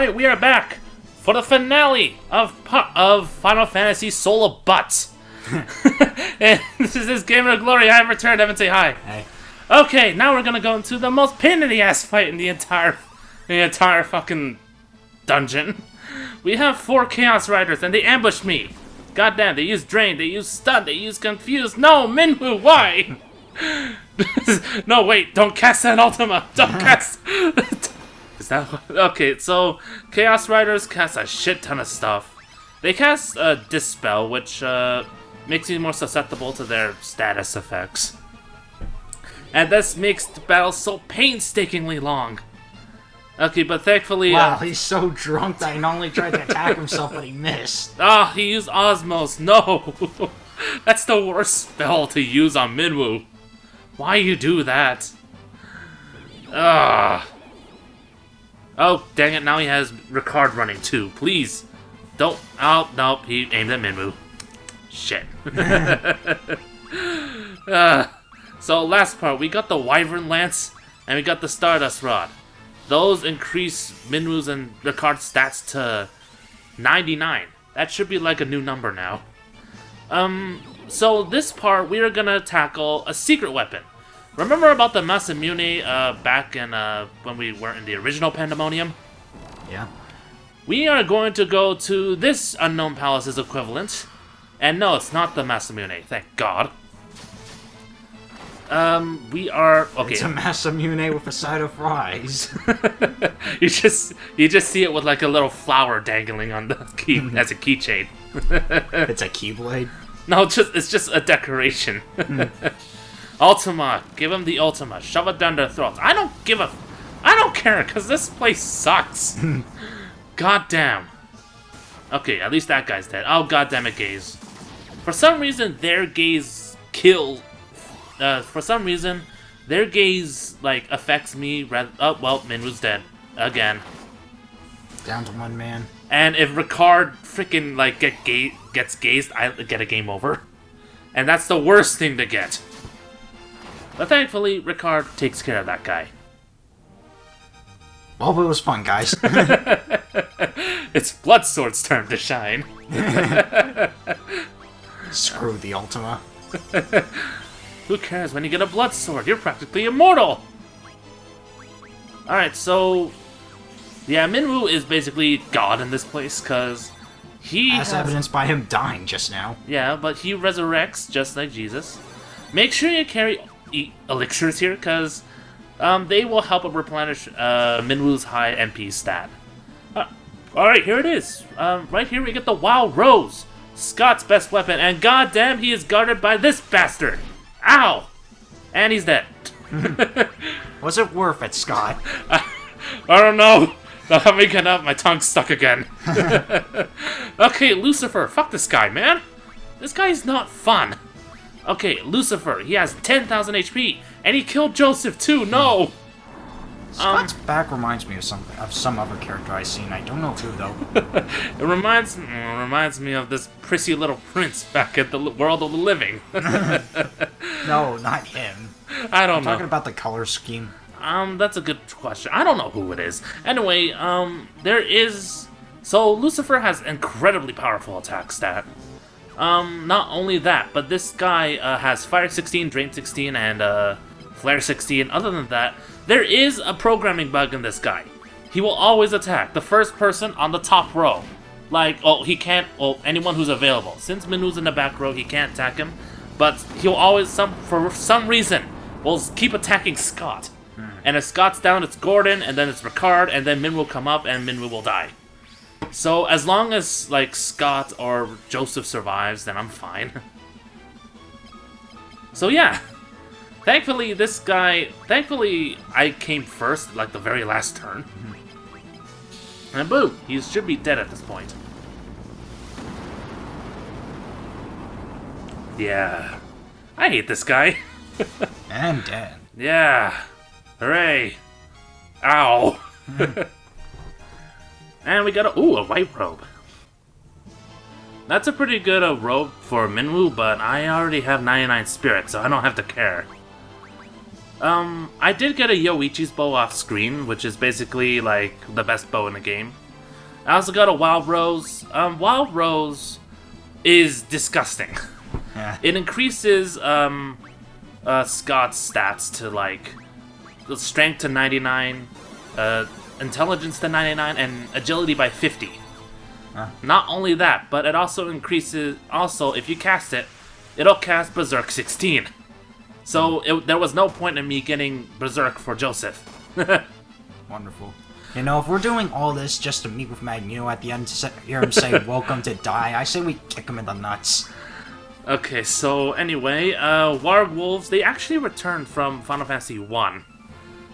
Alright, we are back for the finale of Final Fantasy Soul of Butts. And this is this Game of Glory. I have returned. Evan, say hi. Hey. Okay, now we're gonna go into the most pain in the ass fight in the entire fucking dungeon. We have 4 Chaos Riders and they ambushed me. Goddamn, they use Drain, they use Stun, they use Confuse. No, Minwu, why? No, wait, don't cast that Ultima. Don't cast... Is that what... Okay, so Chaos Riders cast a shit ton of stuff. They cast Dispel, which makes you more susceptible to their status effects. And this makes the battle so painstakingly long. Okay, but thankfully... Wow, he's so drunk that he not only tried to attack himself, but he missed. Ah, he used Osmos. No! That's the worst spell to use on Minwu. Why you do that? Ah. Oh, dang it, now he has Ricard running too. Please. Don't... Oh, nope, he aimed at Minwu. Shit. So, last part, we got the Wyvern Lance, and we got the Stardust Rod. Those increase Minwu's and Ricard's stats to 99. That should be like a new number now. So this part, we are gonna tackle a secret weapon. Remember about the Masamune back in when we were in the original Pandemonium? Yeah. We are going to go to this Unknown Palace's equivalent. And no, it's not the Masamune, thank God. We are... Okay. It's a Masamune with a side of fries. you just see it with like a little flower dangling on the key as a keychain. It's a Keyblade? No, it's just a decoration. Ultima, give him the Ultima. Shove it down their throats. I don't care, because this place sucks. God damn. Okay, at least that guy's dead. Oh, goddamn it, Gaze. For some reason, their Gaze kill... for some reason, their gaze, like, affects me rather... Oh, well, Minwu's dead. Again. Down to 1 man. And if Ricard freaking, like, gets gazed, I get a game over. And that's the worst thing to get. But thankfully, Ricard takes care of that guy. Well, it was fun, guys. It's Bloodsword's turn to shine. Screw the Ultima. Who cares when you get a blood sword? You're practically immortal! Alright, so... Yeah, Minwu is basically God in this place, because he As evidenced by him dying just now. Yeah, but he resurrects just like Jesus. Make sure you carry elixirs here, because they will help replenish Minwu's high MP stat. Alright, here it is. Right here we get the Wild Rose, Scott's best weapon, and goddamn he is guarded by this bastard! Ow! And he's dead. Was it worth it, Scott? I don't know. Let me get up. My tongue's stuck again. Okay, Lucifer. Fuck this guy, man. This guy's not fun. Okay, Lucifer. He has 10,000 HP. And he killed Joseph, too. No! Scott's back reminds me of some other character I've seen. I don't know who, though. It reminds me of this prissy little prince back at the world of the living. No, not him. I don't I'm know. talking about the color scheme. That's a good question. I don't know who it is. Anyway, there is... So, Lucifer has incredibly powerful attack stat. Not only that, but this guy has Fire 16, Drain 16, and Flare 16. Other than that, there is a programming bug in this guy. He will always attack the first person on the top row. Like, oh, he can't... Well, anyone who's available. Since Minwu's in the back row, he can't attack him. But he'll always, for some reason, will keep attacking Scott. And if Scott's down, it's Gordon, and then it's Ricard, and then Min will come up, and Minwu will die. So, as long as, like, Scott or Joseph survives, then I'm fine. So, yeah. Thankfully, I came first, like, the very last turn. And boom, he should be dead at this point. Yeah. I hate this guy. And dead. Yeah. Hooray. Ow. And we got a white robe. That's a pretty good robe for Minwu, but I already have 99 spirit, so I don't have to care. I did get a Yoichi's bow off screen, which is basically like the best bow in the game. I also got a Wild Rose. Wild Rose is disgusting. Yeah. It increases Scott's stats to like strength to 99, intelligence to 99, and agility by 50. Not only that, but it also increases. Also, if you cast it, it'll cast Berserk 16. So there was no point in me getting Berserk for Joseph. Wonderful. You know, if we're doing all this just to meet with Magneto at the end to hear him say, "Welcome to die," I say we kick him in the nuts. Okay, so anyway, Wargwolves, they actually returned from Final Fantasy 1.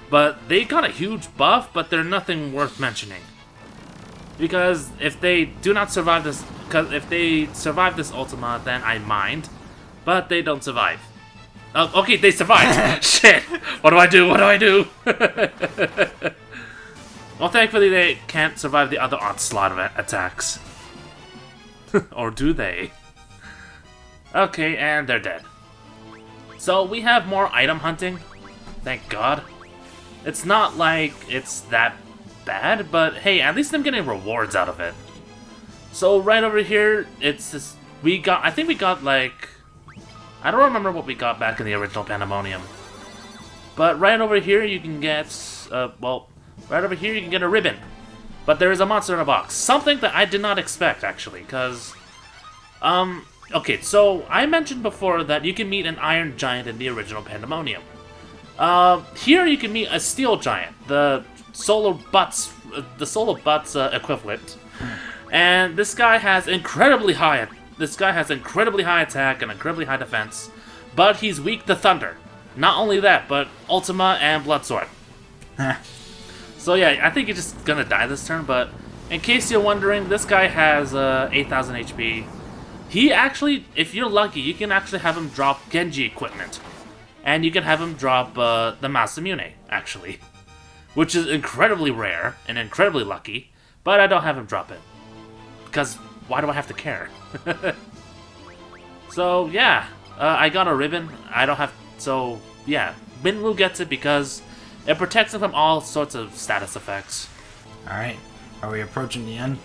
But they got a huge buff, but they're nothing worth mentioning. Because if they do not survive this, if they survive this Ultima, then I mind. But they don't survive. Okay, they survived. Shit! What do I do? What do I do? Well, thankfully they can't survive the other onslaught attacks. Or do they? Okay, and they're dead. So we have more item hunting. Thank God. It's not like it's that bad, but hey, at least I'm getting rewards out of it. So right over here, it's this, I think we got like, I don't remember what we got back in the original Pandemonium. But right over here you can get, right over here you can get a ribbon. But there is a monster in a box. Something that I did not expect, actually, because, okay, so I mentioned before that you can meet an Iron Giant in the original Pandemonium. Here you can meet a Steel Giant, the Solar Butts equivalent. And this guy has incredibly high attack and incredibly high defense, but he's weak to thunder. Not only that, but Ultima and Blood Sword. So yeah, I think he's just gonna die this turn, but in case you're wondering, this guy has 8,000 HP. He actually, if you're lucky, you can actually have him drop Genji equipment. And you can have him drop the Masamune, actually. Which is incredibly rare and incredibly lucky, but I don't have him drop it. Because why do I have to care? So yeah, I got a ribbon. I don't have, so yeah, Minwu gets it because it protects him from all sorts of status effects. Alright, are we approaching the end?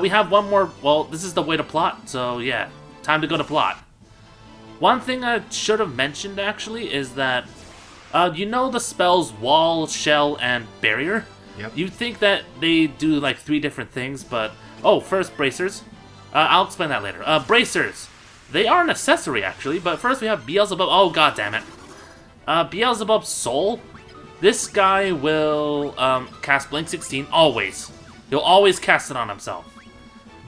We have one more, well, this is the way to plot, so yeah, time to go to plot. One thing I should have mentioned, actually, is that, you know the spells Wall, Shell, and Barrier? Yep. You'd think that they do, like, 3 different things, but... Oh, first, Bracers. I'll explain that later. Bracers. They are an accessory, actually, but first we have Beelzebub... Oh, god damn it. Beelzebub Soul. This guy will, cast Blink 16, always. He'll always cast it on himself.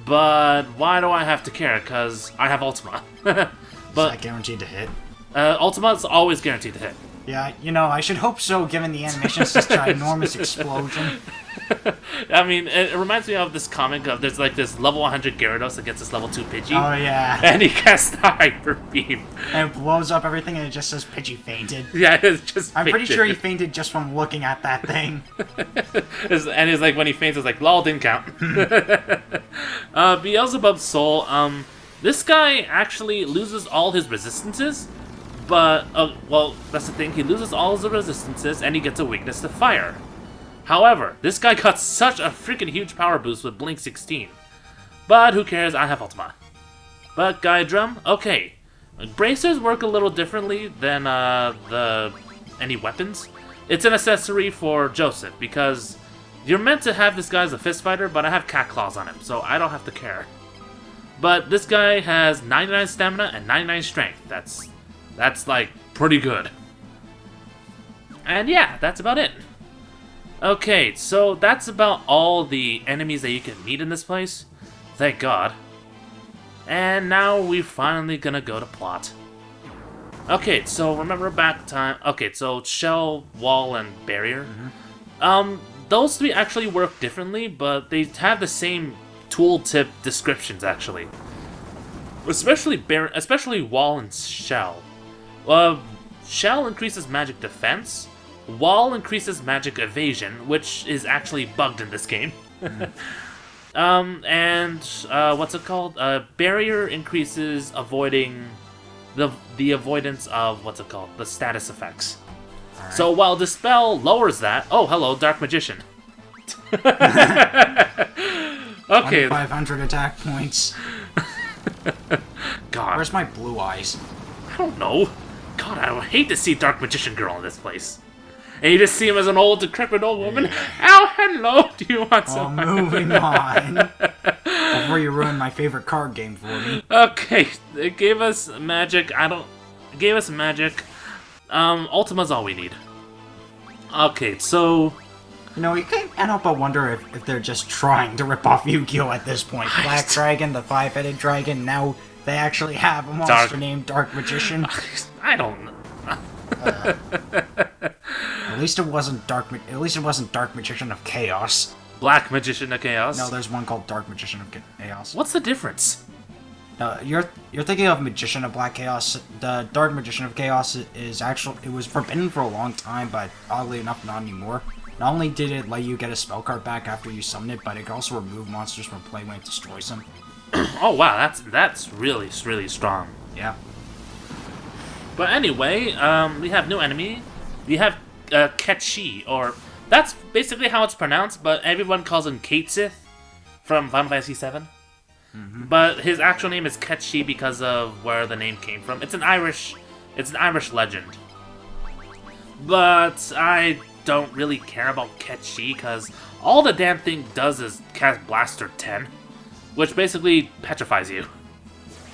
But why do I have to care? Because I have Ultima. Is that guaranteed to hit? Ultima's always guaranteed to hit. Yeah, you know, I should hope so, given the animation's this ginormous explosion. I mean, it reminds me of this comic of, there's like this level 100 Gyarados against this level 2 Pidgey. Oh, yeah. And he casts the Hyper Beam. And it blows up everything and it just says Pidgey fainted. Yeah, it's just I'm pretty sure he fainted just from looking at that thing. And it's like, when he faints, it's like, lol, didn't count. Beelzebub Soul, this guy actually loses all his resistances, but, well, that's the thing, he loses all his resistances and he gets a weakness to fire. However, this guy got such a freaking huge power boost with Blink 16. But who cares, I have Ultima. But Gaia Drum, okay. Bracers work a little differently than any weapons. It's an accessory for Joseph, because you're meant to have this guy as a fist fighter, but I have Cat Claws on him, so I don't have to care. But this guy has 99 stamina and 99 strength. That's like pretty good. And yeah, that's about it. Okay, so that's about all the enemies that you can meet in this place. Thank God. And now we're finally gonna go to plot. Okay, so remember back time. Okay, so Shell, Wall, and Barrier. Those 3 actually work differently, but they have the same tooltip descriptions, actually. Especially Wall and Shell. Shell increases magic defense. Wall increases magic evasion, which is actually bugged in this game. What's it called? Barrier increases avoiding the avoidance of, what's it called? The status effects. Right. So while Dispel lowers that... Oh, hello, Dark Magician. Okay. 500 attack points. God. Where's my blue eyes? I don't know. God, I would hate to see Dark Magician Girl in this place. And you just see him as an old, decrepit old woman. Oh, hello. Do you want some? Moving on. Before you ruin my favorite card game for me. Okay, it gave us magic. It gave us magic. Ultima's all we need. Okay, so... You know, you can't help but wonder if they're just trying to rip off Yu-Gi-Oh! At this point. Black Dragon, the 5-headed dragon, now they actually have a monster named Dark Magician. I don't know. At least it wasn't Dark Magician of Chaos. Black Magician of Chaos? No, there's one called Dark Magician of Chaos. What's the difference? No, you're thinking of Magician of Black Chaos. The Dark Magician of Chaos is actually... It was forbidden for a long time, but oddly enough, not anymore. Not only did it let you get a spell card back after you summon it, but it could also remove monsters from play when it destroys them. Oh wow, that's really, really strong. Yeah. But anyway, we have new enemy. We have Ketchi, or... That's basically how it's pronounced, but everyone calls him Katesith from Final Fantasy VII. But his actual name is Ketchi because of where the name came from. It's an Irish legend. But I don't really care about Ketchi because all the damn thing does is cast Blaster 10, which basically petrifies you.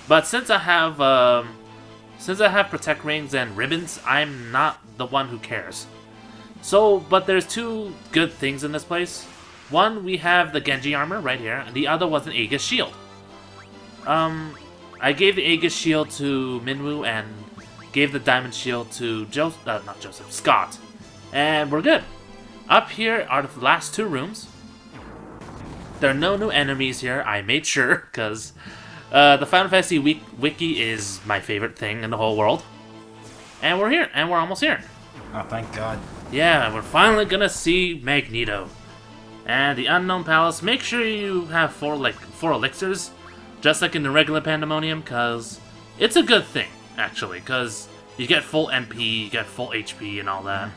But since I have Protect Rings and Ribbons, I'm not the one who cares. So, but there's two good things in this place. One, we have the Genji armor right here, and the other was an Aegis shield. I gave the Aegis shield to Minwoo and gave the Diamond shield to Scott. And we're good. Up here are the last two rooms. There are no new enemies here, I made sure, because the Final Fantasy Wiki is my favorite thing in the whole world. And we're here, and we're almost here. Oh, thank God. Yeah, we're finally gonna see Magneto. And the Unknown Palace, make sure you have four elixirs, just like in the regular Pandemonium, because it's a good thing, actually, because you get full MP, you get full HP, and all that.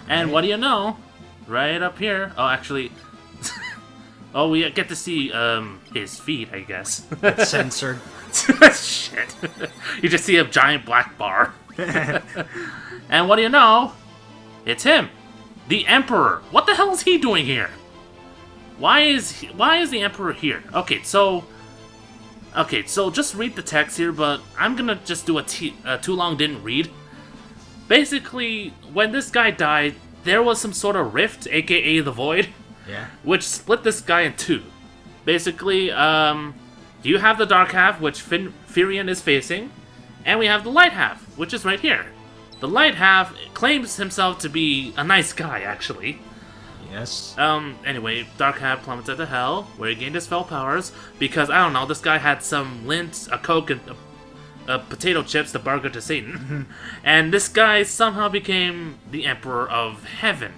And what do you know? Right up here, oh, actually, oh, we get to see his feet, I guess. It's censored. Shit. You just see a giant black bar. And what do you know? It's him, the Emperor. What the hell is he doing here? Why is the Emperor here? Okay, so just read the text here, but I'm gonna just do a too long didn't read. Basically, when this guy died, there was some sort of rift, aka the Void, which split this guy in two. Basically, you have the Dark Half, which Firion is facing, and we have the Light Half, which is right here. The Light Half claims himself to be a nice guy, actually. Yes. Anyway, Dark Half plummeted to hell, where he gained his spell powers, because, I don't know, this guy had some lint, a Coke, and potato chips to bargain to Satan. And this guy somehow became the Emperor of Heaven.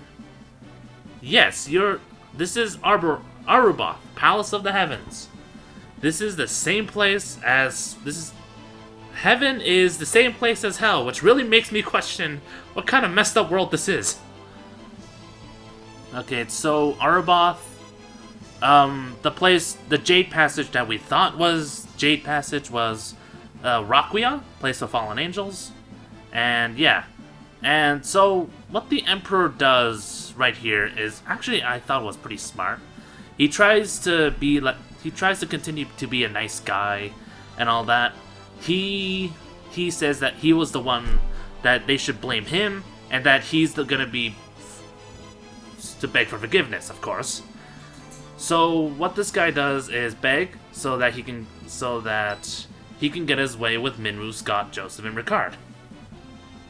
Yes, this is Aruboth, Palace of the Heavens. This is the same place as... Heaven is the same place as Hell, which really makes me question what kind of messed up world this is. Okay, so Aruboth, the Jade Passage that we thought was Jade Passage was Raquia, Place of Fallen Angels, and yeah. And so what the Emperor does right here is actually I thought was pretty smart. He tries to continue to be a nice guy and all that. He says that he was the one that they should blame him, and that he's gonna be to beg for forgiveness, of course. So what this guy does is beg so that he can get his way with Minwoo, Scott, Joseph, and Ricard.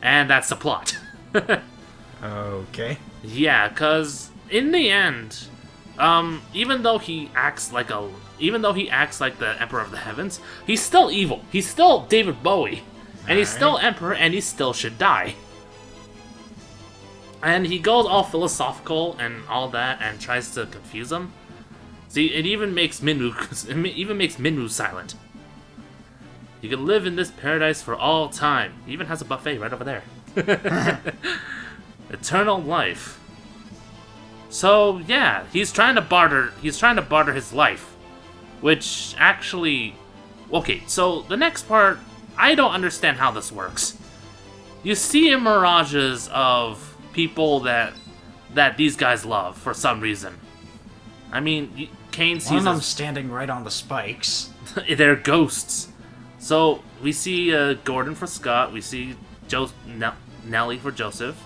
And that's the plot. Okay. Yeah, cause in the end, even though he acts like the Emperor of the Heavens, he's still evil. He's still David Bowie. And he's still Emperor, and he still should die. And he goes all philosophical and all that, and tries to confuse them. See, it even makes Minwoo silent. You can live in this paradise for all time. He even has a buffet right over there. Eternal life. So yeah, he's trying to barter his life. Which actually... Okay, so the next part, I don't understand how this works. You see in mirages of people that these guys love for some reason. I mean, Kane sees one of them standing right on the spikes. They're ghosts. So we see Gordon for Scott. We see Nelly for Joseph.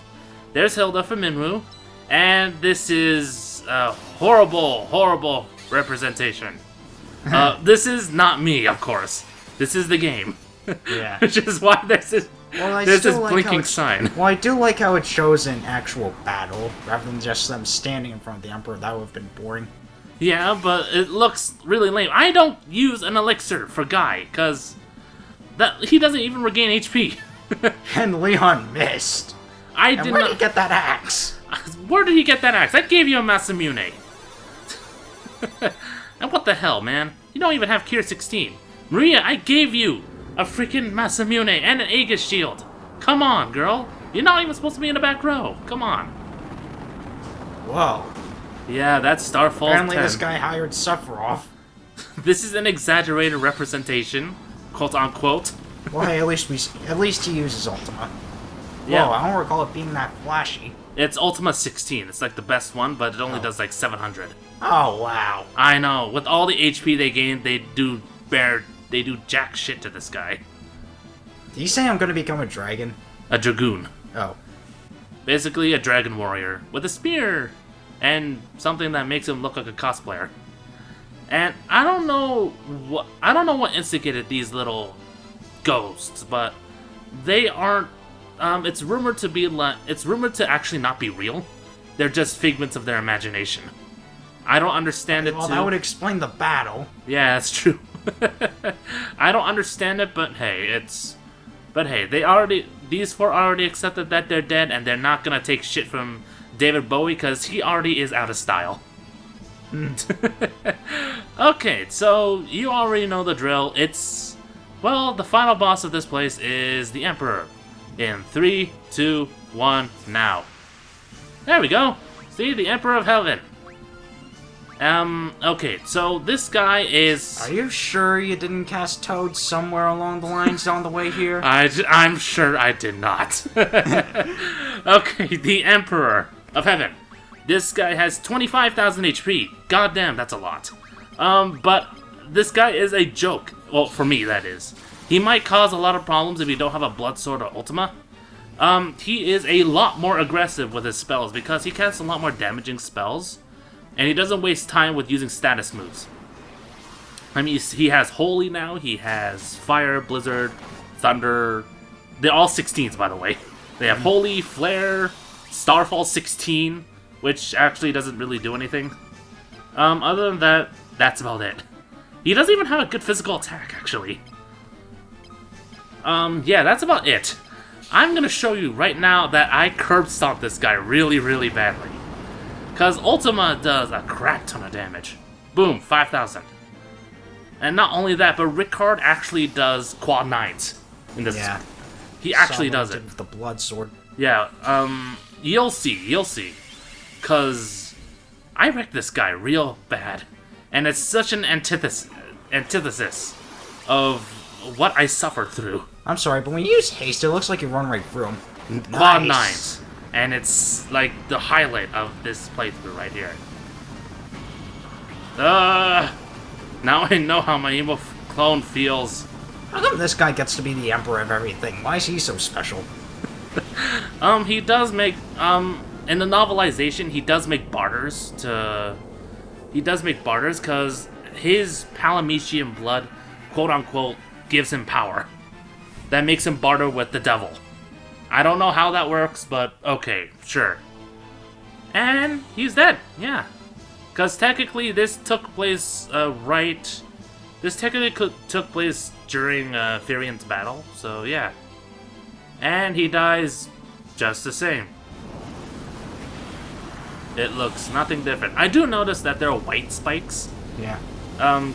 There's Hilda for Minwoo. And this is a horrible, horrible representation. This is not me, of course. This is the game. Yeah. Which is why there's this blinking sign. Well, I do like how it shows an actual battle, rather than just them standing in front of the Emperor. That would have been boring. Yeah, but it looks really lame. I don't use an elixir for Guy, because he doesn't even regain HP. And Leon missed. Where did he get that axe? Where did he get that axe? I gave you a Masamune. And what the hell, man? You don't even have Cure 16. Maria, I gave you a freaking Masamune and an Aegis shield. Come on, girl. You're not even supposed to be in the back row. Come on. Whoa. Yeah, that's Starfall 10. Apparently this guy hired Sephiroth. This is an exaggerated representation, quote unquote. Well, hey, at least he uses Ultima. Yeah. Whoa, I don't recall it being that flashy. It's Ultima 16. It's like the best one, but it only does like 700. Oh, wow. I know. With all the HP they gain, they do jack shit to this guy. Did you say I'm gonna become a dragon? A dragoon. Oh. Basically a dragon warrior with a spear and something that makes him look like a cosplayer. And I don't know what instigated these little ghosts, but they aren't. It's rumored to actually not be real. They're just figments of their imagination. I don't understand it. Well, that would explain the battle. Yeah, that's true. I don't understand it, but hey, these four already accepted that they're dead, and they're not gonna take shit from David Bowie because he already is out of style. Okay, so you already know the drill. The final boss of this place is the Emperor. In 3, 2, 1, now. There we go. See, the Emperor of Heaven. Okay, so this guy is... Are you sure you didn't cast Toad somewhere along the lines on the way here? I'm sure I did not. Okay, the Emperor of Heaven. This guy has 25,000 HP. Goddamn, that's a lot. But this guy is a joke. Well, for me, that is. He might cause a lot of problems if you don't have a Blood Sword or Ultima. He is a lot more aggressive with his spells because he casts a lot more damaging spells. And he doesn't waste time with using status moves. I mean, he has Holy now, he has Fire, Blizzard, Thunder. They're all 16s, by the way. They have Holy, Flare, Starfall 16, which actually doesn't really do anything. Other than that, that's about it. He doesn't even have a good physical attack, actually. Yeah, that's about it. I'm gonna show you right now that I curb stomp this guy really, really badly. Because Ultima does a crap ton of damage. Boom, 5,000. And not only that, but Ricard actually does quad 9s in this. Yeah. He actually does it. With the blood sword. Yeah, you'll see. Because I wrecked this guy real bad. And it's such an antithesis of what I suffered through. I'm sorry, but when you use haste, it looks like you run right through him. Quad Nice. 9s. And it's like the highlight of this playthrough right here. Now I know how my evil clone feels. How come this guy gets to be the Emperor of everything? Why is he so special? He does make, in the novelization, he does make barters because his Palamecian blood, quote-unquote, gives him power. That makes him barter with the devil. I don't know how that works, but okay, sure. And he's dead, yeah. Because technically this took place took place during Firian's battle, so yeah. And he dies just the same. It looks nothing different. I do notice that there are white spikes. Yeah.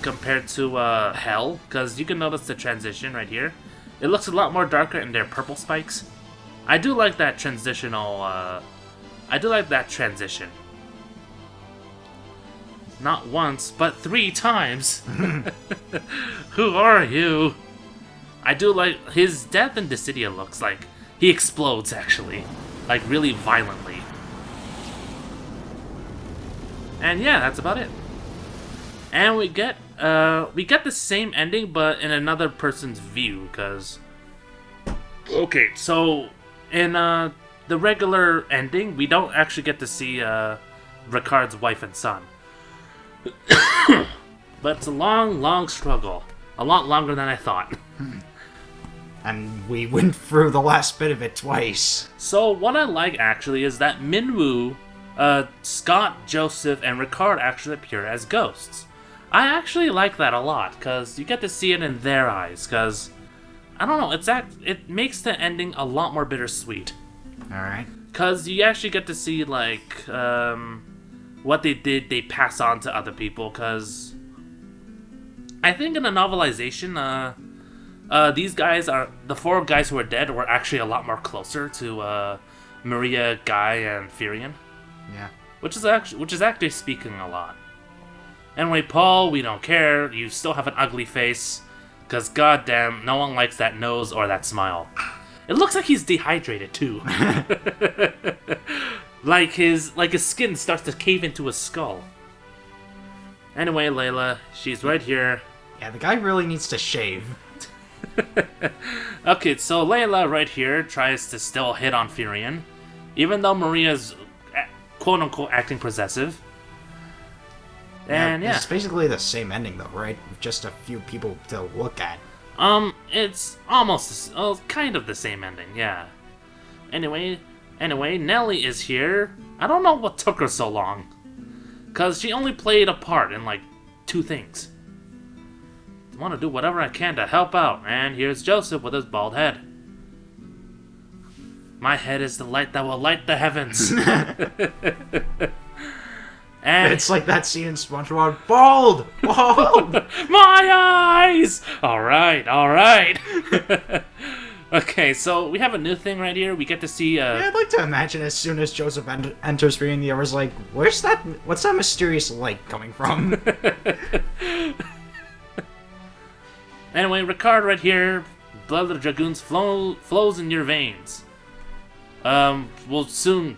Compared to Hell, because you can notice the transition right here. It looks a lot more darker and they're purple spikes. I do like that transition. Not once, but 3 times. Who are you? I do like his death in Dissidia looks like he explodes actually, like really violently. And yeah, that's about it. And we get the same ending, but in another person's view, because okay, so in the regular ending, we don't actually get to see Ricard's wife and son. But it's a long, long struggle. A lot longer than I thought. And we went through the last bit of it twice. So what I like actually is that Minwoo, Scott, Joseph, and Ricard actually appear as ghosts. I actually like that a lot, because you get to see it in their eyes, because, I don't know, it makes the ending a lot more bittersweet. Alright. Because you actually get to see, like, what they did, they pass on to other people, because I think in the novelization, these guys the 4 guys who are dead were actually a lot more closer to Maria, Guy, and Firion. Yeah. Which is actually speaking a lot. Anyway, Paul, we don't care. You still have an ugly face, because goddamn, no one likes that nose or that smile. It looks like he's dehydrated too. like his skin starts to cave into his skull. Anyway, Layla, she's right here. Yeah, the guy really needs to shave. Okay, so Layla right here tries to still hit on Firion, even though Maria's quote-unquote acting possessive. And yeah. It's basically the same ending though, right? With just a few people to look at. It's almost kind of the same ending, yeah. Anyway, Nelly is here. I don't know what took her so long, cause she only played a part in like 2 things. I want to do whatever I can to help out, and here's Joseph with his bald head. My head is the light that will light the heavens. And it's like that scene in SpongeBob. Bald! Bald! My eyes! Alright. Okay, so we have a new thing right here. We get to see, Yeah, I'd like to imagine as soon as Joseph enters screen, the other's like, what's that mysterious light coming from? Anyway, Ricard right here. Blood of the Dragoons flows in your veins. We'll soon,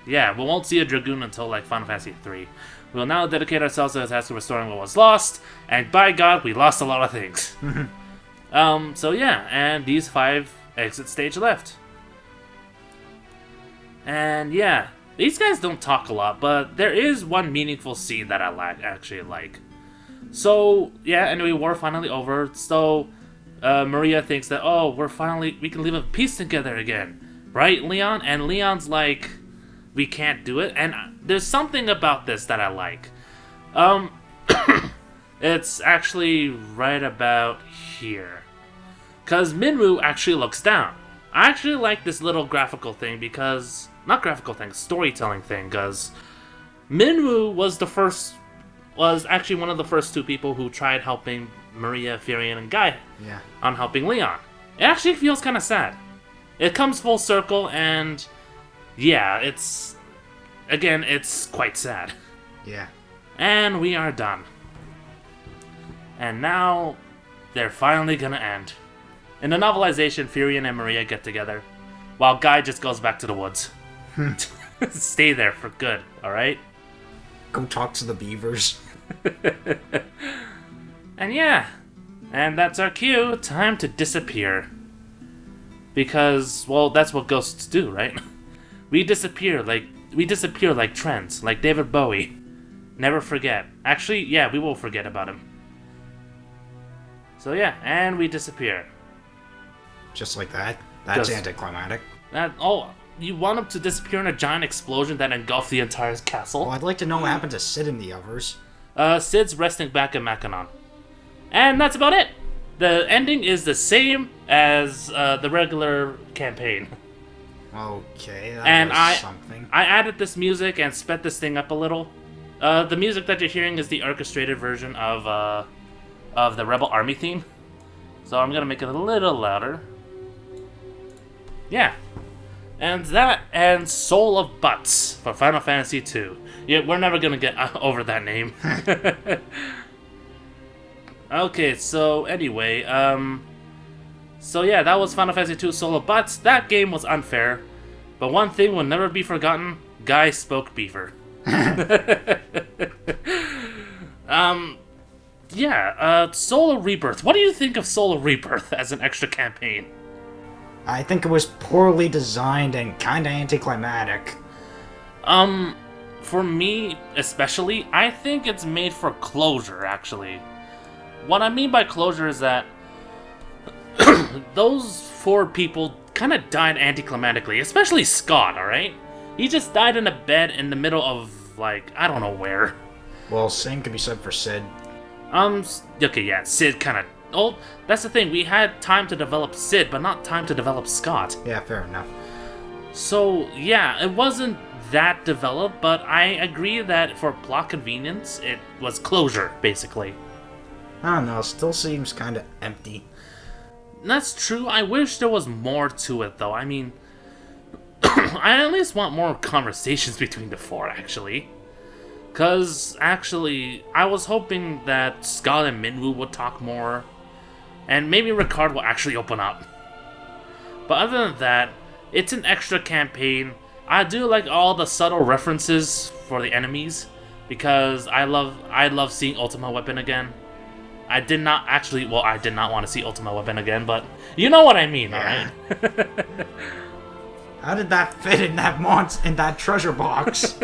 yeah, we won't see a Dragoon until, like, Final Fantasy III. We'll now dedicate ourselves to the task of restoring what was lost, and by God, we lost a lot of things. So yeah, and these 5 exit stage left. And yeah, these guys don't talk a lot, but there is one meaningful scene that I actually like. So, yeah, anyway, war finally over, so Maria thinks that, oh, we can live in peace together again. Right, Leon? And Leon's like, we can't do it. And there's something about this that I like. It's actually right about here. Because Minwoo actually looks down. I actually like this little graphical thing because... Not graphical thing, storytelling thing, because Minwoo was actually one of the first 2 people who tried helping Maria, Firion, and Guy on helping Leon. It actually feels kind of sad. It comes full circle, and yeah, it's quite sad. Yeah. And we are done. And now, they're finally gonna end. In the novelization, Firion and Maria get together, while Guy just goes back to the woods. Stay there for good, alright? Go talk to the beavers. And yeah, and that's our cue. Time to disappear. Because, well, that's what ghosts do, right? We disappear like trends, like David Bowie. Never forget. Actually, yeah, we will forget about him. So yeah, and we disappear. Just like that? That's anticlimactic. You want him to disappear in a giant explosion that engulfed the entire castle? Well, I'd like to know what happened to Sid and the others. Sid's resting back in Mackinac. And that's about it. The ending is the same as the regular campaign. Okay, something. I added this music and sped this thing up a little. The music that you're hearing is the orchestrated version of the Rebel Army theme. So I'm gonna make it a little louder. Yeah. And that and Soul of Butts for Final Fantasy II. Yeah, we're never gonna get over that name. Okay, so anyway, so yeah, that was Final Fantasy II Soul of Butts. That game was unfair, but one thing will never be forgotten: Guy spoke beaver. Yeah, Soul of Rebirth. What do you think of Soul of Rebirth as an extra campaign? I think it was poorly designed and kinda anticlimactic. For me, especially, I think it's made for closure, actually. What I mean by closure is that those 4 people kind of died anticlimactically, especially Scott, alright? He just died in a bed in the middle of, like, I don't know where. Well, same could be said for Sid. Okay, yeah, Sid kind of... Oh, that's the thing, we had time to develop Sid, but not time to develop Scott. Yeah, fair enough. So, yeah, it wasn't that developed, but I agree that for plot convenience, it was closure, basically. I don't know, still seems kinda empty. That's true, I wish there was more to it, though. I mean, I at least want more conversations between the 4, actually. Because, actually, I was hoping that Scott and Minwoo would talk more, and maybe Ricard will actually open up. But other than that, it's an extra campaign. I do like all the subtle references for the enemies, because I love seeing Ultima Weapon again. I did not want to see Ultima Weapon again, but you know what I mean, Yeah. alright? How did that fit in that treasure box?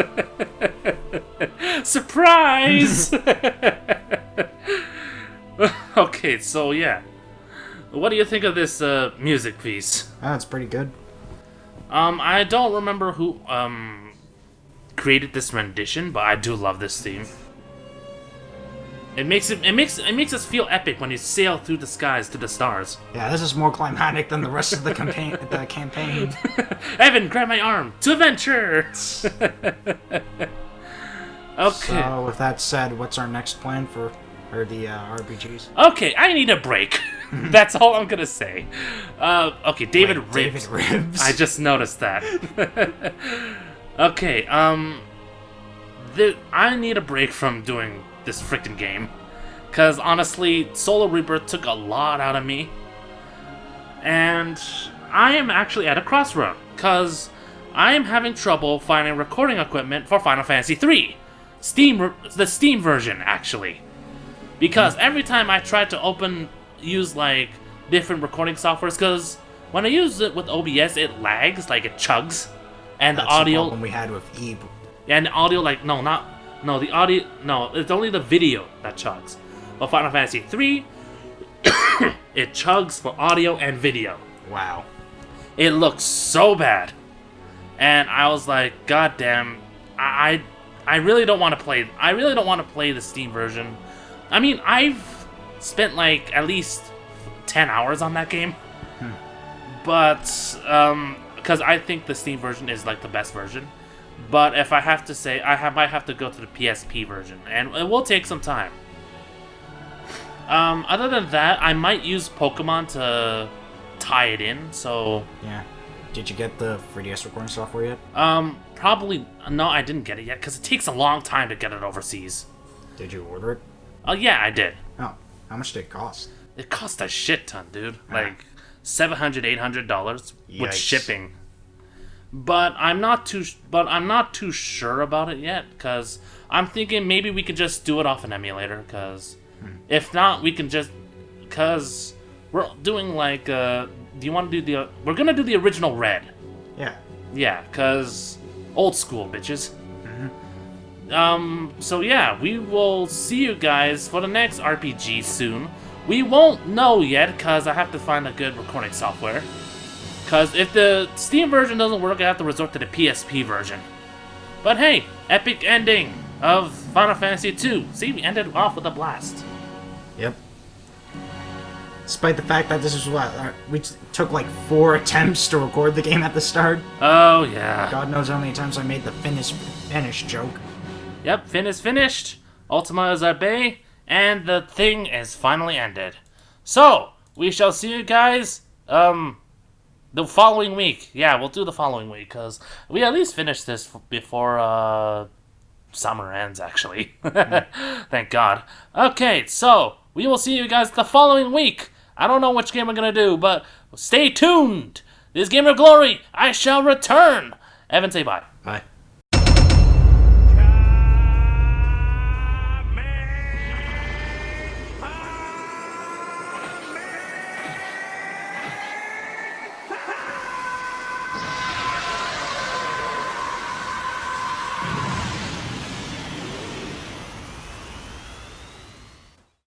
Surprise! Okay, so yeah. What do you think of this music piece? That's pretty good. I don't remember who created this rendition, but I do love this theme. It makes us feel epic when you sail through the skies to the stars. Yeah, this is more climatic than the rest of the campaign. Evan, grab my arm to adventure. Okay. So, with that said, what's our next plan for the RPGs? Okay, I need a break. That's all I'm gonna say. Okay, David Ribs. David Ribs. I just noticed that. Okay, I need a break from doing this freaking game. Because honestly, Soul of Rebirth took a lot out of me. And I am actually at a crossroad. Because I am having trouble finding recording equipment for Final Fantasy III. The Steam version, actually. Because every time I try to use like different recording softwares, because when I use it with OBS, it lags, like it chugs. And That's the audio... the problem we had with Eve. Yeah, and the audio, like, the audio, it's only the video that chugs. But Final Fantasy III, it chugs for audio and video. Wow. It looks so bad. And I was like, God damn, I really don't want to play the Steam version. I mean, I've spent like at least 10 hours on that game. But, because I think the Steam version is like the best version. But if I have to say, might have to go to the PSP version, and it will take some time. Other than that, I might use Pokemon to tie it in, so... Yeah. Did you get the 3DS recording software yet? Probably... No, I didn't get it yet, because it takes a long time to get it overseas. Did you order it? Oh, yeah, I did. Oh. How much did it cost? It cost a shit ton, dude. Like, $700, $800 with Yikes. shipping. But I'm not too sure about it yet, because I'm thinking maybe we could just do it off an emulator, because if not, we can just... Because we're doing like... do you want to do the... We're going to do the original Red. Yeah. Yeah, because old school, bitches. So yeah, we will see you guys for the next RPG soon. We won't know yet, because I have to find a good recording software. Because if the Steam version doesn't work, I have to resort to the PSP version. But hey, epic ending of Final Fantasy II. See, we ended off with a blast. Yep. Despite the fact that this is we took like 4 attempts to record the game at the start. Oh yeah. God knows how many times I made the finish joke. Yep, Finn is finished. Ultima is at bay, and the thing is finally ended. So, we shall see you guys, The following week. Yeah, we'll do the following week, because we at least finish this before summer ends, actually. Thank God. Okay, so we will see you guys the following week. I don't know which game we're going to do, but stay tuned. This Game of Glory, I shall return. Evan, say bye. Bye.